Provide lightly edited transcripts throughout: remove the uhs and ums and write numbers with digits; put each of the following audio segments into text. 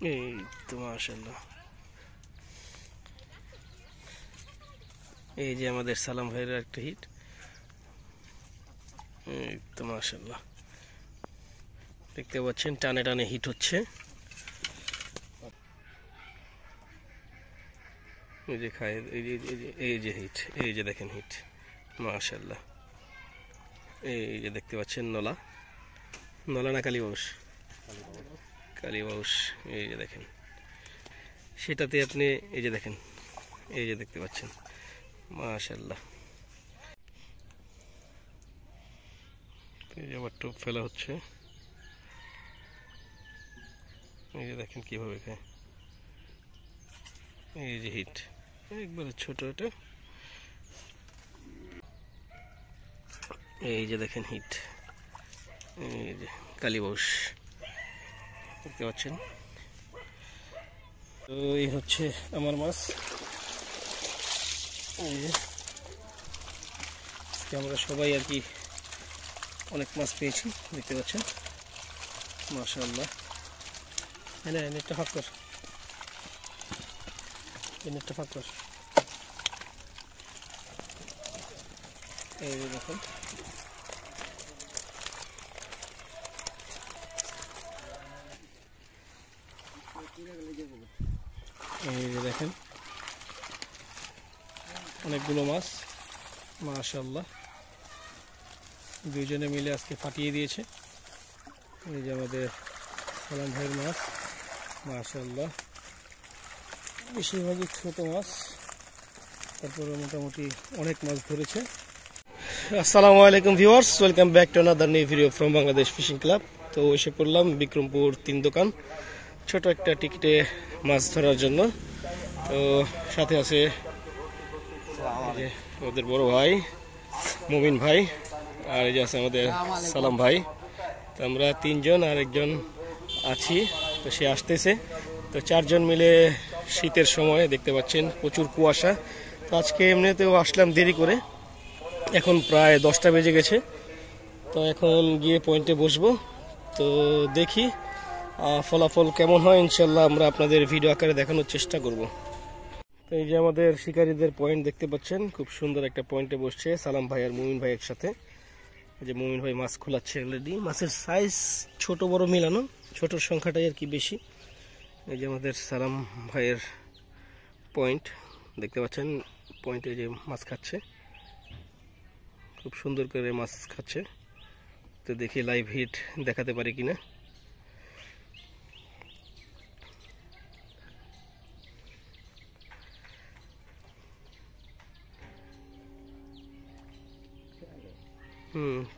এই তো মাশাআল্লাহ, এই যে আমাদের সালাম ভাইয়ের একটা হিট। এই তো মাশাআল্লাহ, দেখতে পাচ্ছেন টানে টানে হিট হচ্ছে। এই যে খায়, এই যে হিট, এই যে দেখেন হিট মাশাআল্লাহ। এই যে দেখতে পাচ্ছেন নলা, নলা না কালীবাউস, কালীবাউস। এই যে দেখেন সেটাতে আপনি এই যে দেখেন, এই যে দেখতে পাচ্ছেন মাশাআল্লাহ। এই যে আবার টোপ ফেলা হচ্ছে, এই যে দেখেন কিভাবে খায়। এই যে হিট একবারে ছোট, এটা এই যে দেখেন হিট, এই যে কালীবাউস দেখতে পাচ্ছেন। তো এই হচ্ছে আমার মাছ। এই যে আজকে আমরা সবাই আর কি অনেক মাছ পেয়েছি, দেখতে পাচ্ছেন মাশাআল্লাহ। এনে নেটটা ফাঁক কর, নেটটা ফাঁক কর। এই যে দেখুন, এই যে দেখেন অনেকগুলো মাছ মাশাআল্লাহ, দুইজনে মিলে আজকে ফাটিয়ে দিয়েছে। এই যে আমাদের সালাম ভাইয়ের মাছ মাশাআল্লাহ, বেশিরভাগই ছোট মাছ, তারপরে মোটামুটি অনেক মাছ ধরেছে। আসসালামু আলাইকুম viewers, welcome back to another new video from Bangladesh fishing club. তো এসে পড়লাম বিক্রমপুর 3 দোকান, ছোট একটা টিকিটে মাছ ধরার জন্য। তো সাথে আছে আমাদের বড় ভাই মুমিন ভাই, আর এই যে আছে আমাদের সালাম ভাই। তো আমরা 3 জন আর একজন আছি, তো সে আসতেছে। তো 4 জন মিলে শীতের সময় দেখতে পাচ্ছেন প্রচুর কুয়াশা। তো আজকে এমনিতেও আসলাম দেরি করে, এখন প্রায় 10টা বেজে গেছে। তো এখন গিয়ে পয়েন্টে বসবো, তো দেখি ফলাফল কেমন হয়। ইনশাল্লাহ আমরা আপনাদের ভিডিও আকারে দেখানোর চেষ্টা করব। তো এই যে আমাদের শিকারীদের পয়েন্ট দেখতে পাচ্ছেন, খুব সুন্দর একটা পয়েন্টে বসছে সালাম ভাই আর মুমিন ভাই একসাথে। এই যে মুমিন ভাই মাছ খোলাচ্ছে অলরেডি। মাছের সাইজ ছোট বড় মিলানো, ছোটোর সংখ্যাটাই আর কি বেশি। এই যে আমাদের সালাম ভাইয়ের পয়েন্ট দেখতে পাচ্ছেন, পয়েন্টে যে মাছ খাচ্ছে, খুব সুন্দর করে মাছ খাচ্ছে। তো দেখি লাইভ হিট দেখাতে পারি কিনা।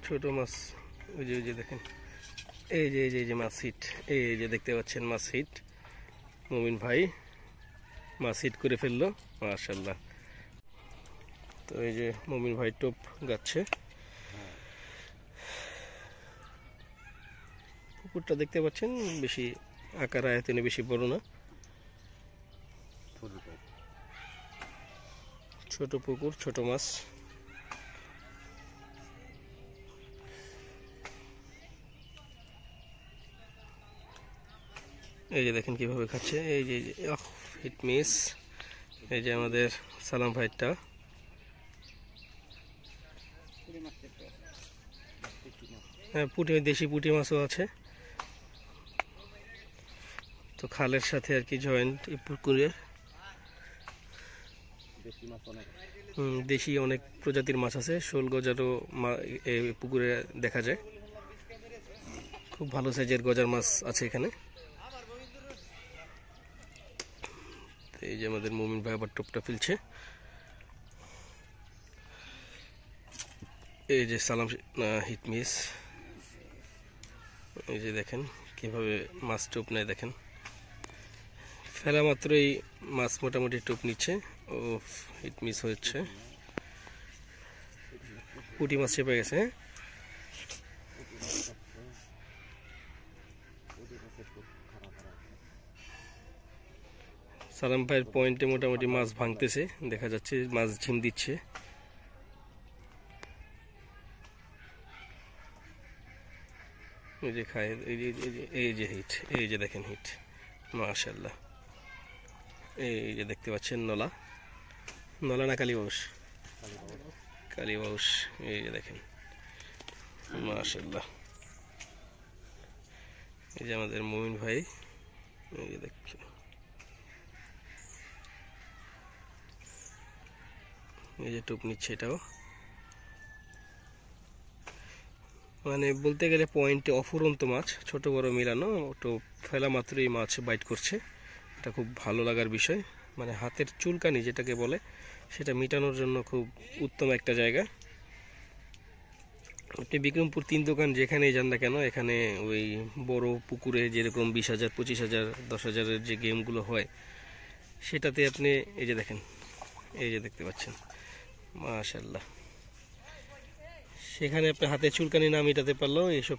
ছোট মাছ, ওই যে দেখেন, এই যে মাছ হিট, এই যে দেখতে পাচ্ছেন মাছ হিট। মুমিন ভাই মাছ হিট করে ফেললো মাশাআল্লাহ। তো এই যে মুমিন ভাই টোপ গাচ্ছে। পুকুরটা দেখতে পাচ্ছেন বেশি আকার আয়তনে বেশি বড় না, ছোট পুকুর, ছোট মাছ। এই যে দেখেন কিভাবে খাচ্ছে, এই যে হিট মিস। এই যে আমাদের সালাম ভাইটা, হ্যাঁ পুঁটি, দেশি পুঁটি মাছও আছে। তো খালের সাথে আর কি জয়েন্ট এই পুকুরের। দেশি অনেক প্রজাতির মাছ আছে, শোল গজারও এই পুকুরে দেখা যায়। খুব ভালো সাইজের গজার মাছ আছে এখানে। এই যে আমাদের মুমিন ভাই আবার টোপটা ফেলছে। এই যে সালাম হিট মিস। এই যে দেখেন কিভাবে মাছ টোপ নেয়, দেখেন ফেলা মাত্রই মাছ মোটামুটি টোপ নিচ্ছে। ও হিট মিস হচ্ছে, পুঁটি মাছ চেপে গেছে। সালাম ভাইয়ের পয়েন্টে মোটামুটি মাছ ভাঙতেছে, দেখা যাচ্ছে মাছ ঝিম দিচ্ছে। এই যে খায়, এই যে হিট, এই যে দেখেন হিট মাশাআল্লাহ। এই যে দেখতে পাচ্ছেন নলা, নলা না কালীবাউস, কালীবাউস। এই যে দেখেন মাশাআল্লাহ। এই যে আমাদের মুমিন ভাই, এই যে দেখছেন, এই যে টোপ নিচ্ছে এটাও। মানে বলতে গেলে পয়েন্টে অফুরন্ত মাছ, ছোট বড় মিলানো, টোপ ফেলা মাত্রই মাছ বাইট করছে। এটা খুব ভালো লাগার বিষয়। মানে হাতের চুলকানি যেটাকে বলে, সেটা মেটানোর জন্য খুব উত্তম একটা জায়গা। আপনি বিক্রমপুর 3 দোকান যেখানেই যান না কেন, এখানে ওই বড় পুকুরে যেরকম 20,000, 25,000, 10,000-এর যে গেমগুলো হয়, সেটাতে আপনি এই যে দেখেন, এই যে দেখতে পাচ্ছেন মাশাআল্লাহ, সেখানে আপনি হাতের চুলকানি না মেটাতে পারলেও এইসব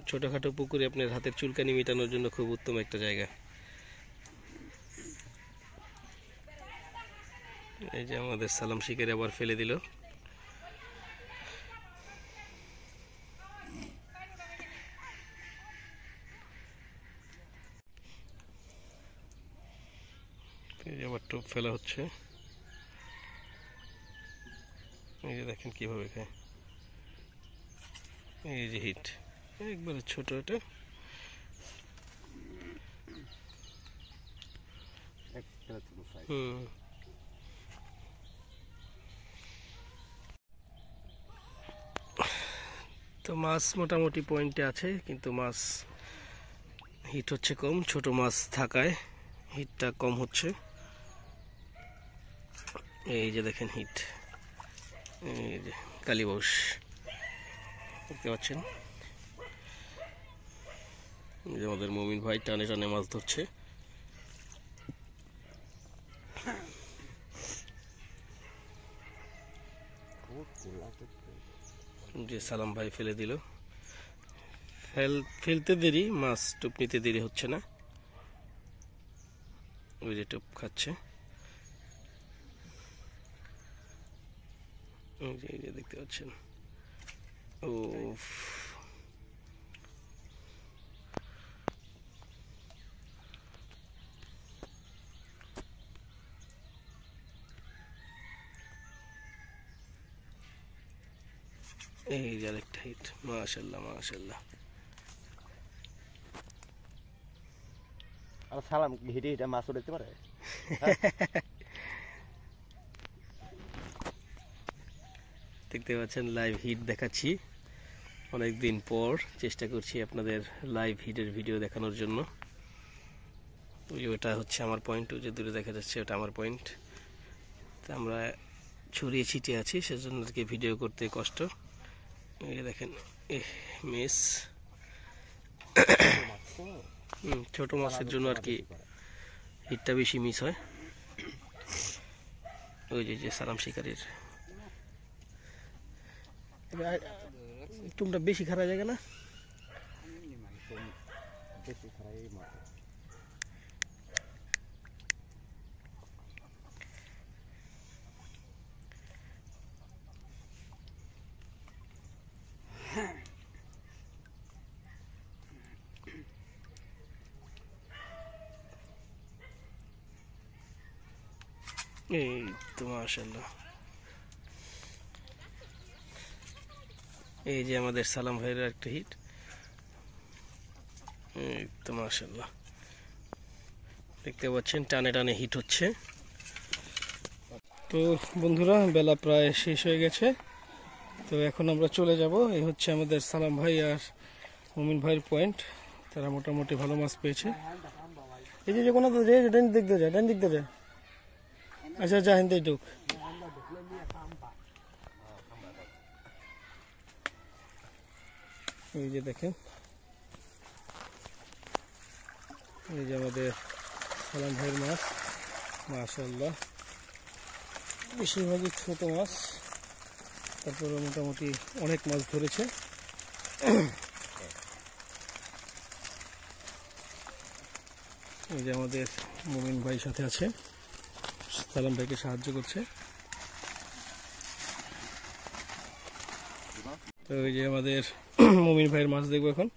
ছোটোখাটো পুকুরে আপনার হাতের চুলকানি মেটানোর জন্য খুব উত্তম একটা জায়গা। এই যে আমাদের সালাম শিকারি আবার ফেলে দিল। এই যে আবার টোপ ফেলা হচ্ছে। এই যে দেখেন কিভাবে খায়। এই যে হিট, একবারে ছোট এটা। তো মাছ মোটামুটি পয়েন্টে আছে, কিন্তু মাছ হিট হচ্ছে কম, ছোট মাছ থাকায় হিটটা কম হচ্ছে। এই যে দেখেন হিট, এই যে কালীবাউস দেখতে পাচ্ছেন। এই যে আমাদের মুমিন ভাই টানে টানে মাছ ধরছে। যে সালাম ভাই ফেলে দিল, ফেলতে দেরি, মাছ টোপ নিতে দেরি হচ্ছে না। ওই যে টোপ খাচ্ছে, এই যে দেখতে পাচ্ছেন। ও এই যে আরেকটা হিট, মাশাআল্লাহ মাশাআল্লাহ। আর সালাম হিটে হিটে মাছ উঠাতে পারে। দেখতে পাচ্ছেন লাইভ হিট দেখাচ্ছি, অনেকদিন পর চেষ্টা করছি আপনাদের লাইভ হিটের ভিডিও দেখানোর জন্য। ওটা হচ্ছে আমার পয়েন্ট, ওই যে দূরে দেখা যাচ্ছে ওটা আমার পয়েন্ট। তা আমরা ছড়িয়ে ছিটিয়ে আছি, সেজন্য আর কি ভিডিও করতে কষ্ট। এই যে দেখেন মিস, ছোট মাছের জন্য আর কি হিটটা বেশি মিস হয়। ওই যে সালাম শিকারির তোমরা বেশি খারাপ জায়গা না, এই তো মাশাআল্লাহ। এই যে আমাদের সালাম ভাইয়ের একটা হিট, এই তো মাশাআল্লাহ দেখতে পাচ্ছেন টানে টানে হিট হচ্ছে। তো বন্ধুরা বেলা প্রায় শেষ হয়ে গেছে, তো এখন আমরা চলে যাব। এই হচ্ছে আমাদের সালাম ভাই আর মুমিন ভাইয়ের পয়েন্ট, তারা মোটামুটি ভালো মাছ পেয়েছে। এই যে কোনো তো ডান দিক দিয়ে যায়, ডান দিক দিয়ে যায়। আচ্ছা আচ্ছা হিন্দি ঢুক। এই যে দেখেন, এই যে আমাদের সালাম ভাইয়ের মাছ, মাশাআল্লাহ বেশিরভাগই ছোট মাছ, তারপরে মোটামুটি অনেক মাছ ধরেছে। এই যে আমাদের মুমিন ভাই সাথে আছে, সালাম ভাইকে সাহায্য করছে। তো এই যে আমাদের মুমিন ভাইয়ের মাছ দেখবো এখন।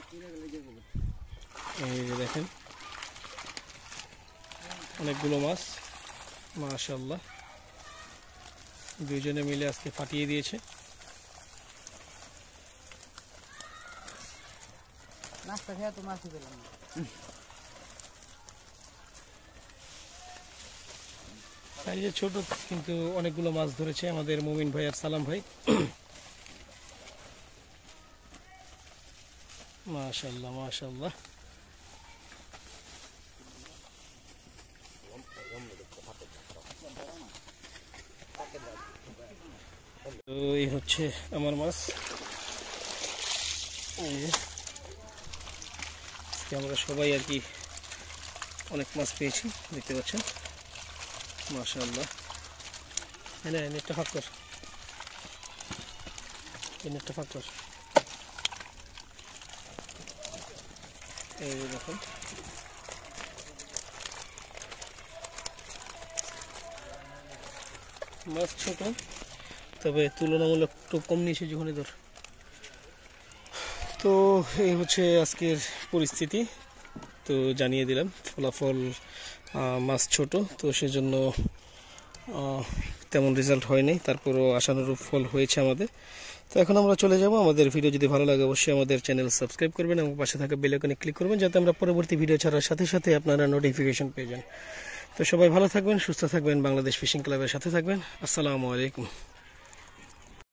এই যে দেখেন অনেকগুলো মাছ, মাশাআল্লাহ। দুইজনে মিলে আজকে ফাটিয়ে দিয়েছে। নাস্তা খেয়ে তো মাছই পেলাম না। সাইজে ছোট কিন্তু অনেকগুলো মাছ ধরেছে আমাদের মুমিন ভাই আর সালাম ভাই। মাশাআল্লাহ মাশাআল্লাহ। তো এই হচ্ছে আমার মাছ। এই যে আজকে আমরা সবাই আর কি অনেক মাছ পেয়েছি, দেখতে পাচ্ছেন। মাশাআল্লাহ। এনে নেটটা ফাঁক কর, নেটটা ফাঁক কর। এই দেখুন মাছ ছোট, তবে তুলনামূলক একটু কম নিয়েছে যখন ধর। তো এই হচ্ছে আজকের পরিস্থিতি। তো জানিয়ে দিলাম ফলাফল, মাছ ছোট, তো সেজন্য তেমন রেজাল্ট হয়নি, তারপরও আশানুরূপ ফল হয়েছে আমাদের। তো এখন আমরা চলে যাব। আমাদের ভিডিও যদি ভালো লাগে অবশ্যই আমাদের চ্যানেল সাবস্ক্রাইব করবেন এবং পাশে থাকা বেল আইকনে ক্লিক করবেন, যাতে আমরা পরবর্তী ভিডিও ছাড়ার সাথে সাথে আপনারা নোটিফিকেশন পেয়ে যান। তো সবাই ভালো থাকবেন, সুস্থ থাকবেন, বাংলাদেশ ফিশিং ক্লাবের সাথে থাকবেন। আসসালামু আলাইকুম।